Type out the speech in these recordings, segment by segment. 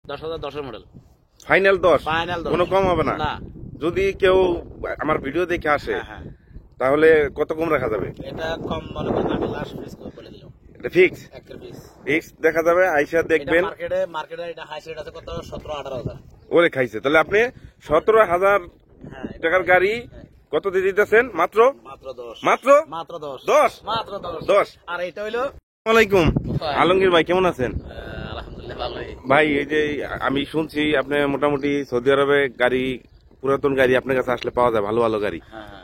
10,010 model. Final 10? Final 10, কোনো কম হবে না? না। যদি কেউ আমার ভিডিও দেখে আসে হ্যাঁ। তাহলে কত কম রাখা যাবে? এটা কম মনে করেন আমি লাস্ট ফিক্স করে বলে দিলাম। এটা ফিক্স? একটা পিস ফিক্স দেখা যাবে, আইসা দেখবেন। মার্কেটে এটা হাই রেট আছে কত? 17-18,000। ওরে খাইছে, তাহলে আপনি 17,000 টাকার গাড়ি কত দিয়ে দিতেছেন? মাত্র 10। মাত্র মাত্র 10। 10? মাত্র 10। 10? আর এটা হইলো আসসালামাইকুম আলমগীর ভাই, কেমন আছেন? আলহামদুলিল্লাহ ভালোই। ভাই এই যে আমি শুনছি আপনি মোটামুটি সৌদি আরবে গাড়ি, পুরাতন গাড়ি আপনার কাছে আসলে পাওয়া যায়, ভালো ভালো গাড়ি।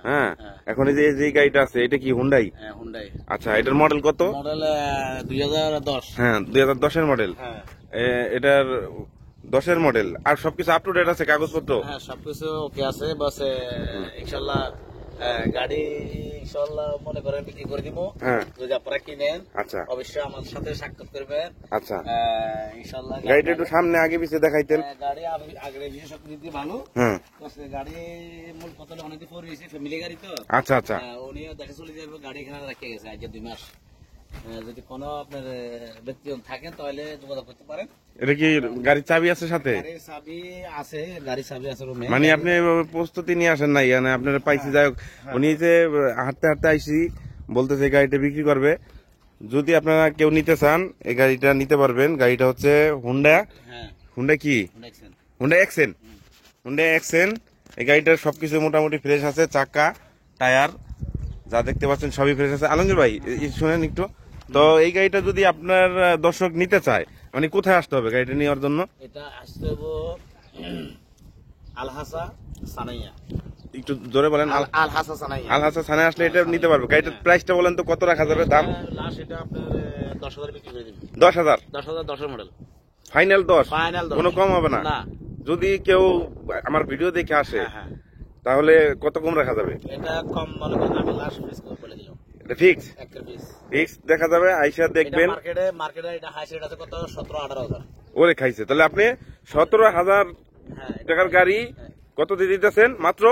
হ্যাঁ, এখন এই যে গাড়িটা আছে এটা কি হুন্ডাই? হ্যাঁ, হুন্ডাই। আচ্ছা, এটার মডেল কত? মডেল 2010। হ্যাঁ, 2010-এর মডেল। হ্যাঁ, এটার 10-এর মডেল। আর সবকিছু আপ টু ডেট আছে, কাগজপত্র? হ্যাঁ, সবকিছু ওকে আছে। বাস ইনশাল্লাহ গাড়ি ইনশাল্লাহ মনে করেন বিক্রি করে দিব। হ্যাঁ, যদি আপনারা কিনেন আচ্ছা অবশ্যই আমার সাথে সাক্ষাৎ করবেন। আচ্ছা, ইনশাল্লাহ গাড়িটা একটু সামনে আগে পিছিয়ে দেখাইতেন। গাড়ি আগের বিশেষত্ব দিতে ভালো। হ্যাঁ, গাড়ি মূল কথা অনেক পরে রয়েছে, ফ্যামিলি গাড়ি তো। আচ্ছা আচ্ছা, উনিও দেখে চলে যাবে, গাড়ি এখানে রেখে গেছে আজ 2 মাস। যদি কোনো আপনার ব্যক্তিজন থাকেন তাহলে যোগাযোগ করতে পারেন। এটা কি গাড়ির চাবি আছে সাথে? গাড়ির চাবি আছে, গাড়ির চাবি আছে রুমে। মানে আপনি এভাবে প্রস্তুতি নিয়ে আসেন নাই, মানে আপনারা পাইছি। যাই হোক, উনি যে হাঁটতে হাঁটতে আইসি বলতেছে এই গাড়িটা বিক্রি করবে। যদি আপনারা কেউ নিতে চান এই গাড়িটা নিতে পারবেন। গাড়িটা হচ্ছে হুন্ডা। হ্যাঁ, হুন্ডা কি? Honda accent. Honda accent. এই গাড়িটার সবকিছু মোটামুটি ফ্রেশ আছে, চাকা, টায়ার যা দেখতে পাচ্ছেন সবই ফ্রেশ আছে। আলমগীর ভাই শুনেন একটু, তো এই গাড়িটা যদি আপনার দর্শক নিতে চায়, মানে কোথায় আসতে হবে গাড়িটা নেওয়ার জন্য? এটা আসতে হবে আলহাসা সানাইয়া। একটু জোরে বলেন। আলহাসা সানাইয়া। আলহাসা থানায় আসলে এটা নিতে পারবে। গাড়িটার প্রাইসটা বলেন তো, কত রাখা যাবে দাম? লাস্ট এটা আপনার 10,000 বিক্রি করে দিবেন। 10,000? 10,010 মডেল। ফাইনাল 10? ফাইনাল 10, কোনো কম হবে না? না। যদি কেউ আমার ভিডিও দেখে আসে হ্যাঁ, তাহলে কত কম রাখা যাবে? এটা কম মনে করেন আমি লাস্ট ফিক্স করে বলে দিলাম। এটা ফিক্স? একটা পিস ফিক্স দেখা যাবে, আইসা দেখবেন। মার্কেটে এটা হাই রেট আছে কত? 17-18,000। ওরে খাইছে, তাহলে আপনি 17,000 টাকার গাড়ি কত দিয়ে দিতেছেন? মাত্র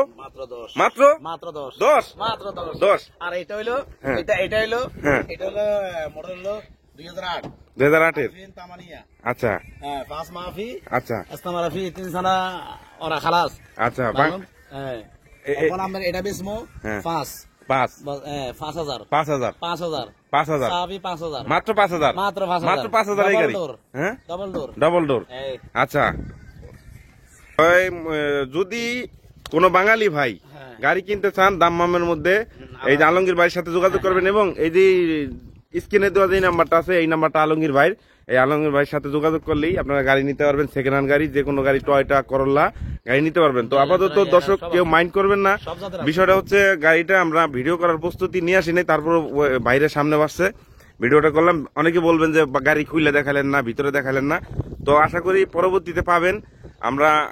10। মাত্র মাত্র 10। 10? মাত্র 10। 10? আর এটা হইলো হ্যাঁ। এটা হইলো হ্যাঁ। এটা হলো মডেল হলো 2008। 2008-এর? তামানিয়া। আচ্ছা হ্যাঁ, পাঁচ মাফি আচ্ছা ইস্তামারাফি 3 সানা ওরা খালাস। আচ্ছা। হ্যাঁ, এ- এখন আমরা এটা বেচমু হ্যাঁ। 5 5? 5,000। 5,000? 5,000 5,000? চাবি 5,000। মাত্র 5,000? মাত্র 5,000। মাত্র 5,000 এই গাড়ি? হ্যাঁ, ডাবল ডোর। Double door. এই আচ্ছা, যদি কোনো বাঙালি ভাই হ্যাঁ। গাড়ি কিনতে চান দামামের মধ্যে, এই যে আলমগীর ভাইয়ের সাথে যোগাযোগ করবেন। এবং এই যে স্ক্রিনে দেওয়া যে নাম্বারটা আছে, এই নাম্বারটা আলমগীর ভাইয়ের। এই আলমগীর ভাইয়ের সাথে যোগাযোগ করলেই আপনারা গাড়ি নিতে পারবেন। সেকেন্ড হ্যান্ড গাড়ি, যে কোনো গাড়ি, টয়টা, করোলা গাড়ি নিতে পারবেন। তো আপাতত দর্শক কেউ মাইন্ড করবেন না। সব জাতের বিষয়টা হচ্ছে গাড়িটা আমরা ভিডিও করার প্রস্তুতি নিয়ে আসি নাই, তারপর বাইরের সামনে আসছে, ভিডিওটা করলাম। অনেকে বলবেন যে গাড়ি খুলে দেখালেন না, ভিতরে দেখালেন না। তো আশা করি পরবর্তীতে পাবেন।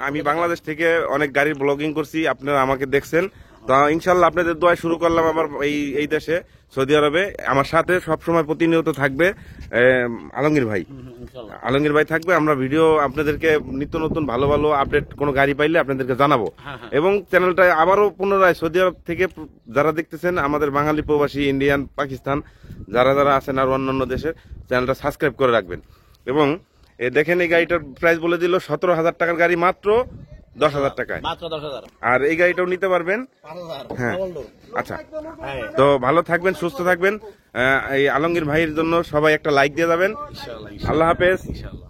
আমি বাংলাদেশ থেকে অনেক গাড়ির ব্লগিং করছি, আপনারা আমাকে দেখছেন। তো ইনশাল্লাহ আপনাদের দোয়ায় শুরু করলাম আমার এই দেশে, সৌদি আরবে। আমার সাথে সবসময় প্রতিনিয়ত থাকবে আলমগীর ভাই। আলমগীর ভাই থাকবে। আমরা ভিডিও আপনাদেরকে নিত্য নতুন ভালো ভালো আপডেট কোনো গাড়ি পাইলে আপনাদেরকে জানাবো। এবং চ্যানেলটা আবারও পুনরায় সৌদি আরব থেকে যারা দেখতেছেন, আমাদের বাঙালি প্রবাসী, ইন্ডিয়ান, পাকিস্তান যারা যারা আছেন আর অন্যান্য দেশের, চ্যানেলটা সাবস্ক্রাইব করে রাখবেন। এবং দেখেন এই গাড়িটার প্রাইস বলে দিল 17,000 টাকার গাড়ি মাত্র 10,000 টাকায়। মাত্র 10,000। আর এই গাড়িটাও নিতে পারবেন। 5,000 হ্যাঁ। Double door. আচ্ছা, তো ভালো থাকবেন, সুস্থ থাকবেন। এই আলমগীর ভাইয়ের জন্য সবাই একটা লাইক দিয়ে যাবেন। ইনশাআল্লাহ। আল্লাহ হাফেজ। ইনশাআল্লাহ।